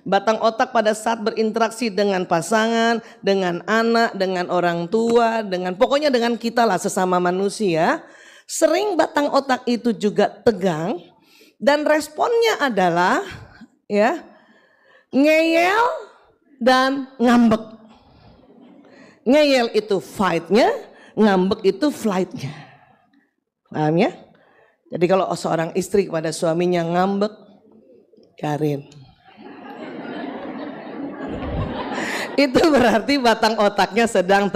Batang otak pada saat berinteraksi dengan pasangan, dengan anak, dengan orang tua, pokoknya dengan kita lah sesama manusia. Sering batang otak itu juga tegang dan responnya adalah ya ngeyel dan ngambek. Ngeyel itu fight-nya, ngambek itu flight-nya. Paham ya? Jadi kalau seorang istri kepada suaminya ngambek, garin. Itu berarti batang otaknya sedang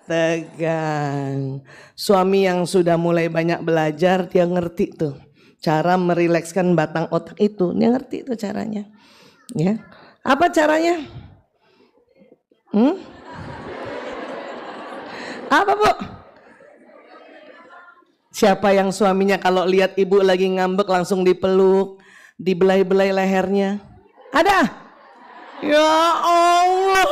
tegang. Suami yang sudah mulai banyak belajar, dia ngerti tuh cara merilekskan batang otak itu. Dia ngerti tuh caranya. Ya, apa caranya? Apa Bu? Siapa yang suaminya kalau lihat ibu lagi ngambek langsung dipeluk, dibelai-belai lehernya? Ada? Ya Allah.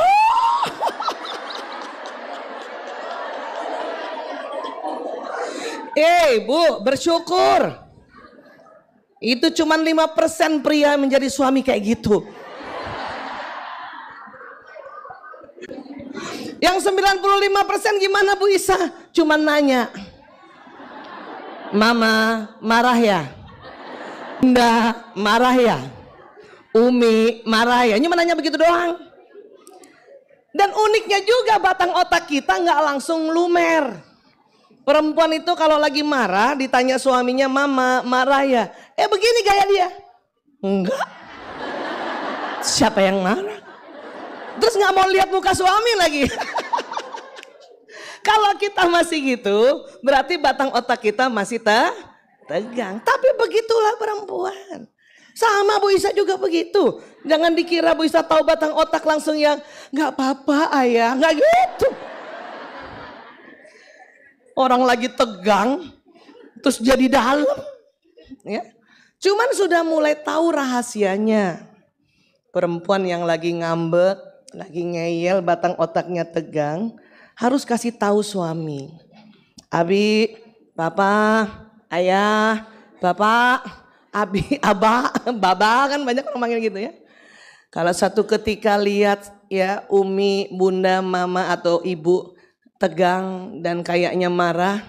Bu, bersyukur. Itu cuma 5% pria menjadi suami kayak gitu. Yang 95% gimana Bu Isa? Cuma nanya. Mama marah ya? Bunda marah ya? Umi marah ya? Cuma nanya begitu doang. Dan uniknya juga batang otak kita nggak langsung lumer. Perempuan itu kalau lagi marah ditanya suaminya, mama marah ya? Begini gaya dia. Enggak. Siapa yang marah? Terus nggak mau lihat muka suami lagi. Kalau kita masih gitu, berarti batang otak kita masih tegang. Tapi begitulah perempuan. Sama Bu Isa juga begitu. Jangan dikira Bu Isa tahu batang otak langsung yang nggak apa-apa ayah, nggak gitu. Orang lagi tegang, terus jadi dalam. Ya. Cuman sudah mulai tahu rahasianya. Perempuan yang lagi ngambek, lagi ngeyel, batang otaknya tegang, harus kasih tahu suami. Abi, papa, ayah, bapak, abi, abah, baba, kan banyak orang manggil gitu ya. Kalau satu ketika lihat ya umi, bunda, mama atau ibu tegang dan kayaknya marah,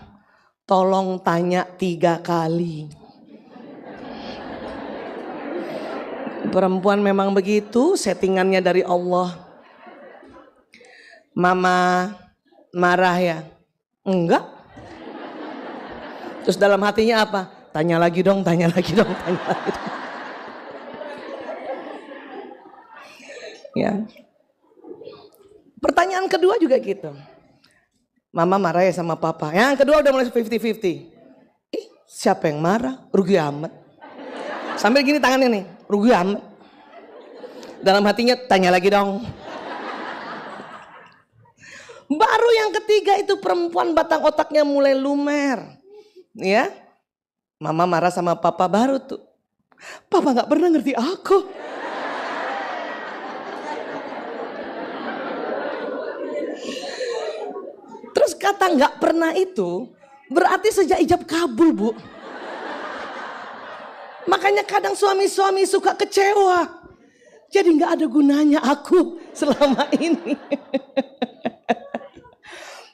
tolong tanya 3 kali. Perempuan memang begitu, settingannya dari Allah. Mama marah ya? Enggak. Terus dalam hatinya apa? Tanya lagi dong, tanya lagi dong, tanya lagi dong. Ya. Pertanyaan kedua juga gitu. Mama marah ya sama papa. Yang kedua udah mulai 50-50. Siapa yang marah? Rugi amat. Sambil gini tangannya nih, rugi amat. Dalam hatinya tanya lagi dong. Baru yang ketiga itu perempuan batang otaknya mulai lumer. Ya. Mama marah sama papa baru tuh. Papa gak pernah ngerti aku. Terus kata gak pernah itu berarti sejak ijab kabul Bu. Makanya kadang suami-suami suka kecewa. Jadi gak ada gunanya aku selama ini.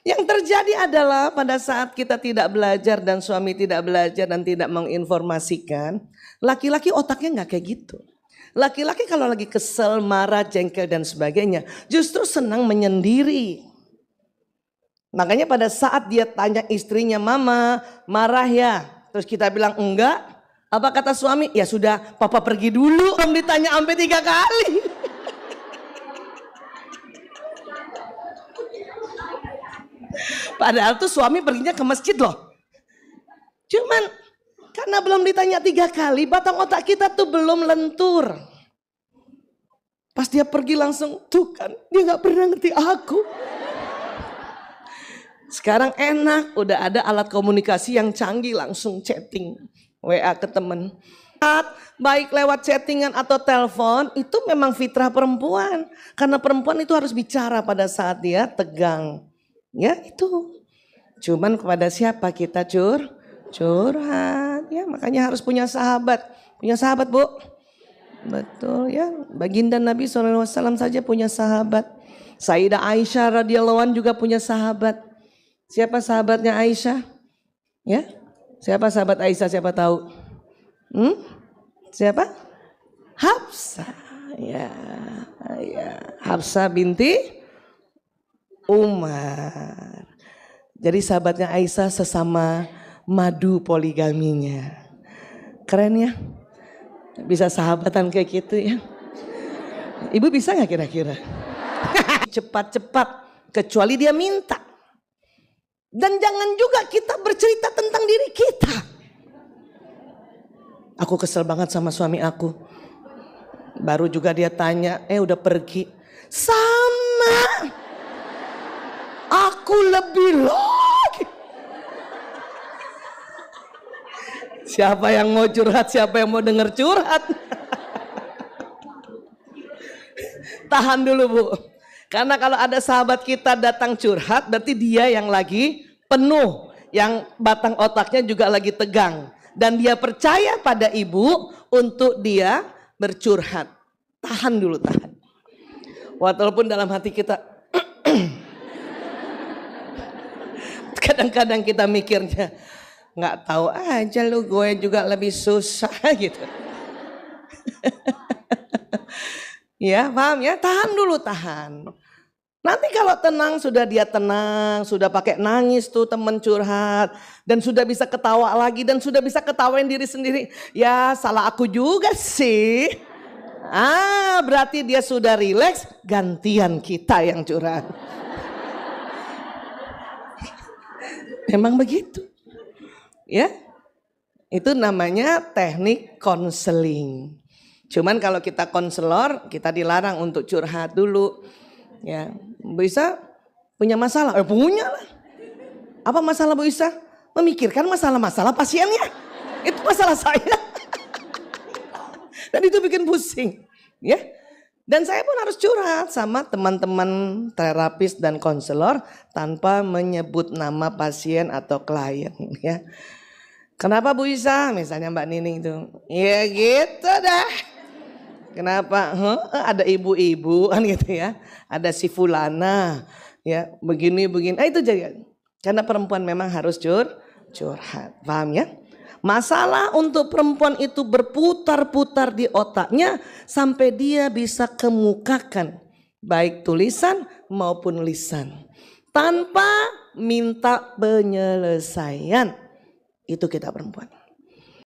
Yang terjadi adalah pada saat kita tidak belajar dan suami tidak belajar dan tidak menginformasikan, laki-laki otaknya nggak kayak gitu. Laki-laki kalau lagi kesel, marah, jengkel dan sebagainya, justru senang menyendiri. Makanya pada saat dia tanya istrinya, mama marah ya? Terus kita bilang enggak. Apa kata suami? Ya sudah, papa pergi dulu. Belum ditanya sampai 3 kali. Padahal tuh suami perginya ke masjid loh. Cuman karena belum ditanya 3 kali, batang otak kita tuh belum lentur. Pas dia pergi langsung, tuh kan dia gak pernah ngerti aku. Sekarang enak, udah ada alat komunikasi yang canggih, langsung chatting, WA ke temen. Baik lewat chattingan atau telepon, itu memang fitrah perempuan. Karena perempuan itu harus bicara pada saat dia tegang. Ya itu. Cuman kepada siapa kita curhat. Ya makanya harus punya sahabat. Punya sahabat Bu? Betul ya. Baginda Nabi SAW saja punya sahabat. Sayyidah Aisyah radhiyallahu anha juga punya sahabat. Siapa sahabatnya Aisyah? Ya, siapa sahabat Aisyah? Siapa tahu? Siapa? Hafsah. Ya, Hafsah binti Umar. Jadi sahabatnya Aisyah sesama madu poligaminya. Keren ya. Bisa sahabatan kayak gitu ya. Ibu bisa gak kira-kira? Cepat-cepat kecuali dia minta. Dan jangan juga kita bercerita tentang diri kita. Aku kesel banget sama suami aku. Baru juga dia tanya, udah pergi. Sama. Aku lebih lagi. Siapa yang mau curhat, siapa yang mau denger curhat. Tahan dulu Bu. Karena kalau ada sahabat kita datang curhat, berarti dia yang lagi penuh. Yang batang otaknya juga lagi tegang. Dan dia percaya pada ibu untuk dia bercurhat. Tahan dulu, tahan. Walaupun dalam hati kita, kadang-kadang kita mikirnya, nggak tahu aja lu, gue juga lebih susah gitu. Ya paham ya, tahan dulu, tahan. Nanti kalau tenang, sudah dia tenang, sudah pakai nangis tuh temen curhat. Dan sudah bisa ketawa lagi dan sudah bisa ketawain diri sendiri. Ya salah aku juga sih. Berarti dia sudah rileks, gantian kita yang curhat. Memang begitu. Ya, itu namanya teknik konseling. Cuman kalau kita konselor, kita dilarang untuk curhat dulu. Ya, Bu Isa punya masalah? Punya lah. Apa masalah Bu Isa? Memikirkan masalah-masalah pasiennya. Itu masalah saya. Dan itu bikin pusing. Ya. Dan saya pun harus curhat sama teman-teman terapis dan konselor tanpa menyebut nama pasien atau klien. Ya. Kenapa Bu Isa? Misalnya Mbak Nining itu. Ya gitu dah. Kenapa? Ada ibu-ibu kan gitu ya. Ada si fulana. Ya begini. Itu jadi. Karena perempuan memang harus curhat. Paham ya? Masalah untuk perempuan itu berputar-putar di otaknya sampai dia bisa kemukakan baik tulisan maupun lisan tanpa minta penyelesaian. Itu kita perempuan.